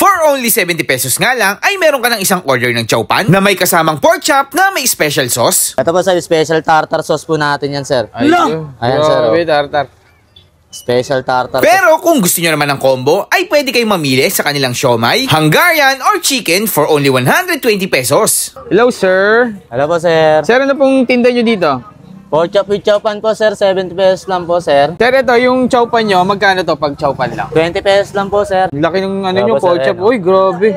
For only 70 pesos nga lang ay meron ka ng isang order ng chow pan na may kasamang pork chop na may special sauce. Ito po sir, special tartar sauce po natin yan sir. Ayun. Ayan sir. Tartar. Special tartar. Pero kung gusto nyo naman ng combo, ay pwede kayong mamili sa kanilang siomai, Hungarian, or chicken for only 120 pesos. Hello, sir. Hello po sir. Sir, ano pong tinda nyo dito? Pork chop with chow pan po sir, 70 pesos lang po sir. Sir, ito, yung chow pan nyo, magkano to pag chow pan lang? 20 pesos lang po sir. Laki ng ano Wala nyo, po, pork sir, chop. Uy, grabe.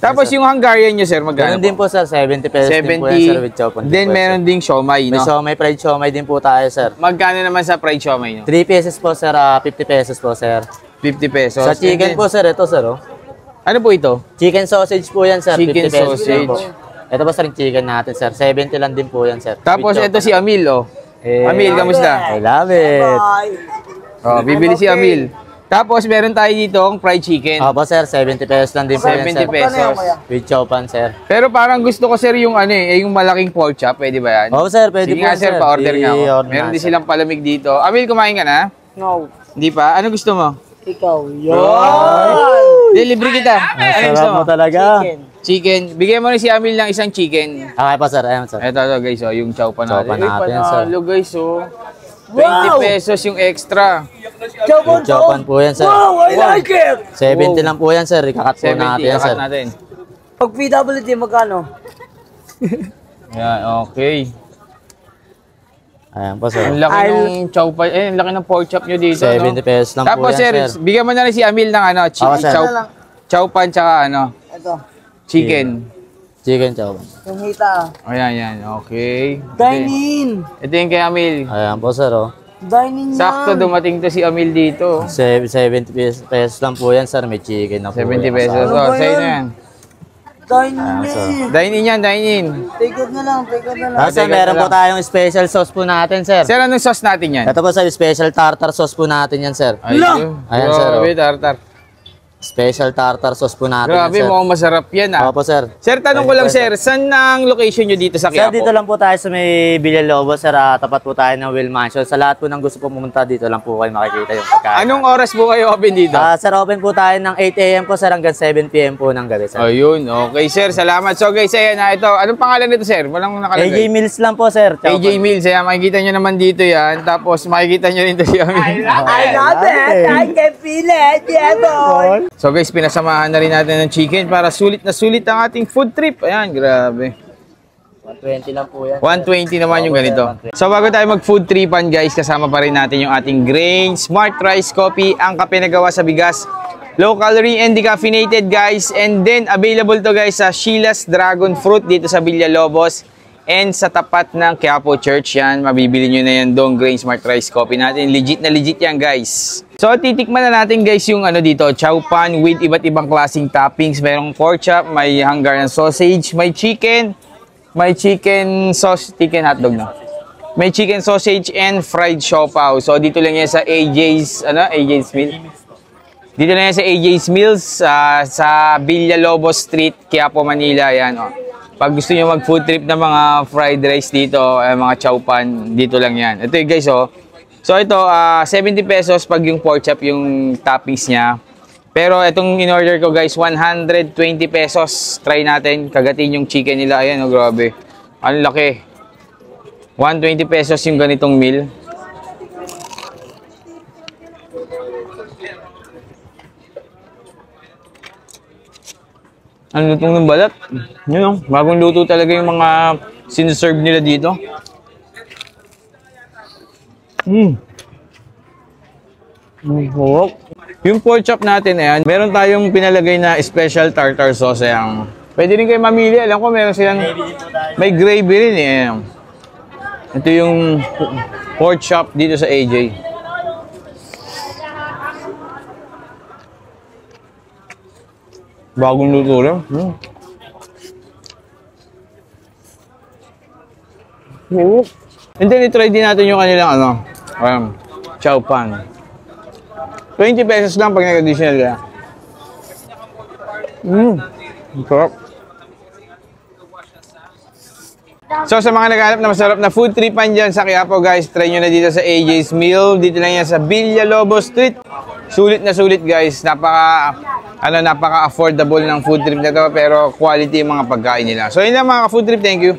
Tapos yung Hungarian nyo, sir, magkano Meron din po sir, 70 pesos 70. din po yan sir with chow pan. Then meron ding siomai, May no? siomai, fried siomai din po tayo sir. Magkano naman sa fried siomai nyo? 3 pesos po sir, 50 pesos po sir. 50 pesos. Sa chicken po sir, ito sir oh. Ano po ito? Chicken sausage po yan sir, Chicken 50 pesos din po. sausage. Ito po sir yung chicken natin sir, 70 lang din po yan sir. Tapos With chow ito si Amil, oh. Amil, kamusta? I love it. Oh, bibili si Amil. Tapos meron tayo dito ang fried chicken. Opo sir, 70 pesos lang din po yan 70 sir. pesos. With chow pan sir. Pero parang gusto ko sir yung ano yung malaking pork chop, pwede ba yan? Opo sir, pwede Sige po nga sir, pa-order nga ako. I-order Meron na, din sir. silang palamig dito. Amil, kumain ka na? No. Hindi pa? Ano gusto mo? Ikaw. Delivery kita. Ano gusto Sarap mo? mo talaga. Chicken. Bigyan mo rin si Amil ng isang chicken. Okay po sir, ayan sir. Ito guys, oh, yung chow pan Chow natin. pan natin, sir. Panalo guys, oh. 20 pesos yung extra. With chow pan po yan sir. Wow, I like it! Wow. 70 lang po yan sir, ikakat po 70, natin yan sir. kakat natin. Pag PWD, magkano? Yan, okay. Ayan po sir. Ang laki ng chow pan, ang laki ng pork chop nyo dito, 70 pesos lang Tapos po yan sir, sir. bigyan mo na rin si Amil ng ano, Oo, sir. chow pan tsaka ano, Ito. chicken. Chicken chow pan. Yung hita. Ayan, yan, okay. Dine-in! Ito yung kay Amil. Ayan po sir oh. Dine-in yan. Sakto dumating to si Amil dito. 70 pesos lang po yan sir, may chicken na po. 70 yan. pesos. Ano Oh, ba sa'yo yan? na yan. Dine-in! Dine in yan, dine in. Take out na lang, take out na lang. Tapos sir, meron po tayong special sauce po natin sir. Sir, anong sauce natin yan? Ito po sir, special tartar sauce po natin yan sir. Ayun. Ayan, sir, oh. Grabe, tartar. Special tartar sauce po natin Grabe, yan sir. mukhang masarap yan ah. Opo sir. Sir, tanong ko lang sir, saan ang location nyo dito sa Sir, Quiapo? dito lang po tayo sa may Villalobos, sir. Tapat po tayo ng Will Mansion. Sa lahat po ng gusto po pumunta dito lang po kayo makikita yung pagkain. Anong oras po kayo open dito? Sir, open po tayo ng 8 a.m. po, sir, hanggang 7 p.m. po ng gabi, sir. Ayun, okay sir, salamat. So guys, ayan na ito. Anong pangalan nito sir? Walang AJ nakalagay. Mills lang po, sir. Chow AJ pan. Mills, ayan, makikita nyo naman dito yan. Tapos makikita nyo rin ito si Amil. I love it! I can feel it! Yeah, boy! So guys, pinasamahan na rin natin ng chicken para sulit na sulit ang ating food trip. Ayan, grabe. 120 lang po yan. 120 naman yung ganito. So bago tayo mag food tripan guys, kasama pa rin natin yung ating Grain Smart Rice Coffee, ang kape na gawa sa bigas. Low calorie and decaffeinated guys. And then available to guys sa Sheila's Dragon Fruit dito sa Villalobos. And sa tapat ng Quiapo Church yan, mabibili nyo na yan doon, Grain Smart Rice Coffee natin. Legit na legit yan guys. So titikman na natin guys yung ano dito, chow pan with iba't ibang klaseng toppings. Mayroong pork chop, may Hungarian sausage, may chicken sauce, chicken hotdog na. May chicken sausage and fried siopaw. So dito lang yan sa AJ's, AJ's Meal. Dito lang yan sa AJ's Meals sa Villalobos Street, Quiapo, Manila. Yan, oh. Pag gusto niyo mag food trip na mga fried rice dito, mga chow pan, dito lang yan. Ito guys, oh. So ito, 70 pesos pag yung pork chop yung toppings niya. Pero itong in-order ko guys, 120 pesos. Try natin, kagatin yung chicken nila. Ayan, oh, grabe. Ang laki. 120 pesos yung ganitong meal. Ang lutong ng balat. Yun, oh. Bagong luto talaga yung mga siniserve nila dito. Yung pork chop natin, ayan, meron tayong pinalagay na special tartar sauce. Ayan. Pwede rin kayo mamili. Alam ko meron silang, may gravy rin eh. Ayan. Ito yung pork chop dito sa AJ. Bagong luto rin. And then, itry din natin yung kanilang chow pan. 20 pesos lang pag nag-additional ka. Sarap. So, sa mga naghahanap na masarap na food tripan dyan sa Quiapo, guys, try nyo na dito sa AJ's Meal. Dito lang yan sa Villalobos Street. Sulit na sulit, guys. napaka-affordable ng food trip na to, pero quality yung mga pagkain nila. So yun lang mga ka-food trip, thank you.